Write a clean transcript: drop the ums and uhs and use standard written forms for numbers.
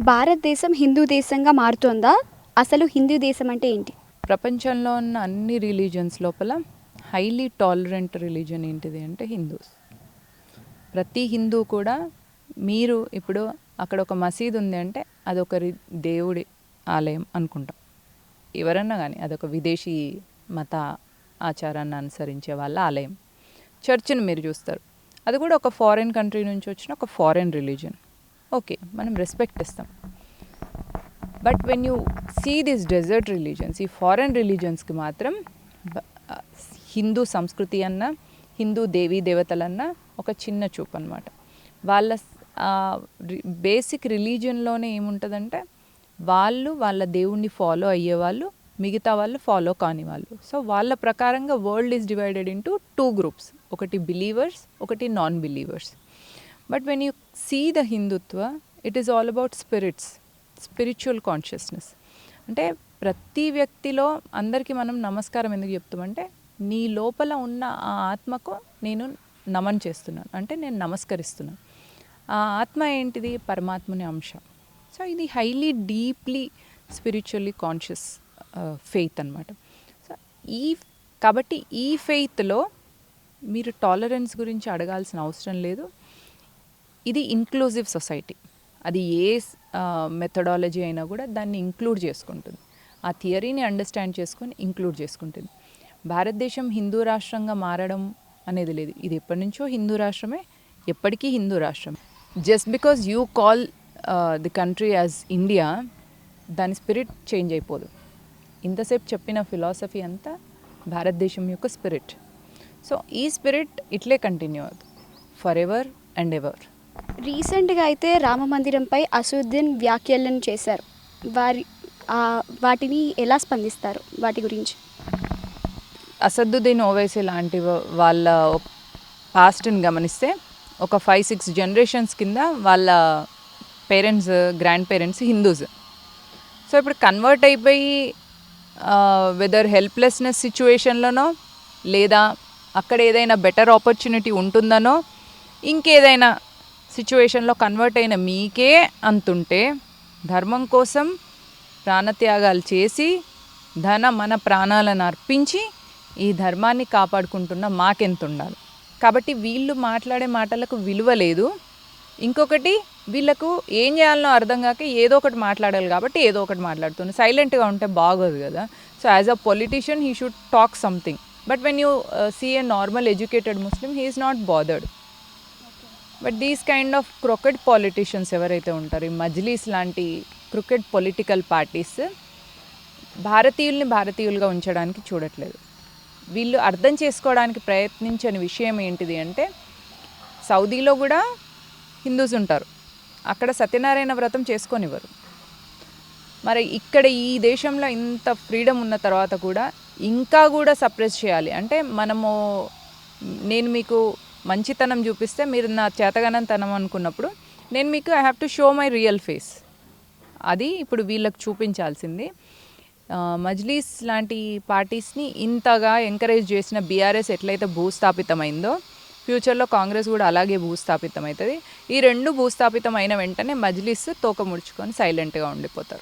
భారతదేశం హిందూ దేశంగా మారుతోందా? అసలు హిందూ దేశం అంటే ఏంటి? ప్రపంచంలో ఉన్న అన్ని రిలీజియన్స్ లోపల హైలీ టాలరెంట్ రిలీజియన్ ఏంటిది అంటే హిందూస్. ప్రతి హిందూ కూడా మీరు ఇప్పుడు అక్కడ ఒక మసీద్ ఉంది అంటే అదొక దేవుడి ఆలయం అనుకుంటాం. ఎవరన్నా కానీ అదొక విదేశీ మత ఆచారాన్ని అనుసరించే వాళ్ళ ఆలయం. చర్చ్ని మీరు చూస్తారు, అది కూడా ఒక ఫారిన్ కంట్రీ నుంచి వచ్చిన ఒక ఫారిన్ రిలీజియన్. ఓకే, మనం రెస్పెక్ట్ ఇస్తాం. But when you see this desert religions, ఈ ఫారెన్ రిలీజియన్స్కి మాత్రం హిందూ సంస్కృతి అన్న, హిందూ దేవీ దేవతలన్న ఒక చిన్న చూపు అనమాట. వాళ్ళ బేసిక్ రిలీజియన్లోనే ఏముంటుందంటే వాళ్ళ దేవుణ్ణి ఫాలో అయ్యేవాళ్ళు, మిగతా వాళ్ళు ఫాలో కాని వాళ్ళు. సో వాళ్ళ ప్రకారంగా world is divided into 2 groups, ఒకటి బిలీవర్స్, ఒకటి non believers. But when you see the Hindutva, it is all about spiritual consciousness. అంటే ప్రతి వ్యక్తిలో అందరికీ మనం నమస్కారం ఎందుకు చెప్తామంటే నీ లోపల ఉన్న ఆ ఆత్మకు నేను నమన్ చేస్తున్నాను, అంటే నేను నమస్కరిస్తున్నాను. ఆ ఆత్మ ఏంటిది? పరమాత్మని అంశ. సో ఇది highly deeply spiritually conscious faith అనమాట. సో కాబట్టి ఈ ఫెయిత్లో మీరు టాలరెన్స్ గురించి అడగాల్సిన అవసరం లేదు. ఇది ఇంక్లూజివ్ సొసైటీ. అది ఏ మెథడాలజీ అయినా కూడా దాన్ని ఇంక్లూడ్ చేసుకుంటుంది, ఆ థియరీని అండర్స్టాండ్ చేసుకొని ఇంక్లూడ్ చేసుకుంటుంది. భారతదేశం హిందూ రాష్ట్రంగా మారడం అనేది లేదు. ఇది ఎప్పటి నుంచో హిందూ రాష్ట్రమే, ఎప్పటికీ హిందూ రాష్ట్రం. Just because you call the country as India, దాని స్పిరిట్ చేంజ్ అయిపోదు. ఇంతసేపు చెప్పిన ఫిలాసఫీ అంతా భారతదేశం యొక్క స్పిరిట్. సో ఈ స్పిరిట్ ఇట్లే కంటిన్యూ అవుతుంది ఫర్ ఎవర్ అండ్ ఎవర్. రీసెంట్గా అయితే రామ మందిరంపై అసదుద్దీన్ వ్యాఖ్యలను చేశారు. వాటిని ఎలా స్పందిస్తారు? వాటి గురించి అసదుద్దీన్ ఓవైసీ లాంటి వాళ్ళ పాస్ట్ని గమనిస్తే ఒక 5-6 జనరేషన్స్ కింద వాళ్ళ parents, grand parents Hindus. So ఇప్పుడు కన్వర్ట్ అయిపోయి వెదర్ హెల్ప్లెస్నెస్ సిచ్యువేషన్లోనో, లేదా అక్కడ ఏదైనా బెటర్ ఆపర్చునిటీ ఉంటుందనో, ఇంకేదైనా సిచ్యువేషన్లో కన్వర్ట్ అయిన మీకే అంతుంటే, ధర్మం కోసం ప్రాణత్యాగాలు చేసి మన ప్రాణాలను అర్పించి ఈ ధర్మాన్ని కాపాడుకుంటున్న మాకెంత ఉండాలి. కాబట్టి వీళ్ళు మాట్లాడే మాటలకు విలువ లేదు. ఇంకొకటి, వీళ్ళకు ఏం చేయాలనో అర్థం కాక ఏదో ఒకటి మాట్లాడాలి కాబట్టి ఏదో ఒకటి మాట్లాడుతున్నారు. సైలెంట్గా ఉంటే బాగోదు కదా. So as a politician he should talk something. But when you see a normal educated Muslim, he is not bothered. But these kind of crooked politicians ఎవరైతే ఉంటారో, ఈ మజ్లీస్ లాంటి క్రొకెడ్ పొలిటికల్ పార్టీస్ భారతీయుల్ని భారతీయులుగా ఉంచడానికి చూడట్లేదు. వీళ్ళు అర్థం చేసుకోవడానికి ప్రయత్నించని విషయం ఏంటిది అంటే, సౌదీలో కూడా హిందూస్ ఉంటారు, అక్కడ సత్యనారాయణ వ్రతం చేసుకొనివ్వరు. మరి ఇక్కడ ఈ దేశంలో ఇంత ఫ్రీడమ్ ఉన్న తర్వాత కూడా ఇంకా కూడా సప్రెస్ చేయాలి అంటే, నేను మీకు మంచితనం చూపిస్తే మీరు నా చేతగానంతనం అనుకున్నప్పుడు నేను మీకు I have to show my real face. అది ఇప్పుడు వీళ్ళకి చూపించాల్సింది. మజ్లీస్ లాంటి పార్టీస్ని ఇంతగా ఎంకరేజ్ చేసిన బీఆర్ఎస్ ఎట్లయితే భూస్థాపితమైందో, ఫ్యూచర్లో కాంగ్రెస్ కూడా అలాగే భూస్థాపితం అవుతుంది. ఈ 2 భూస్థాపితం అయిన వెంటనే మజ్లీస్ తోక ముడుచుకొని సైలెంట్గా ఉండిపోతారు.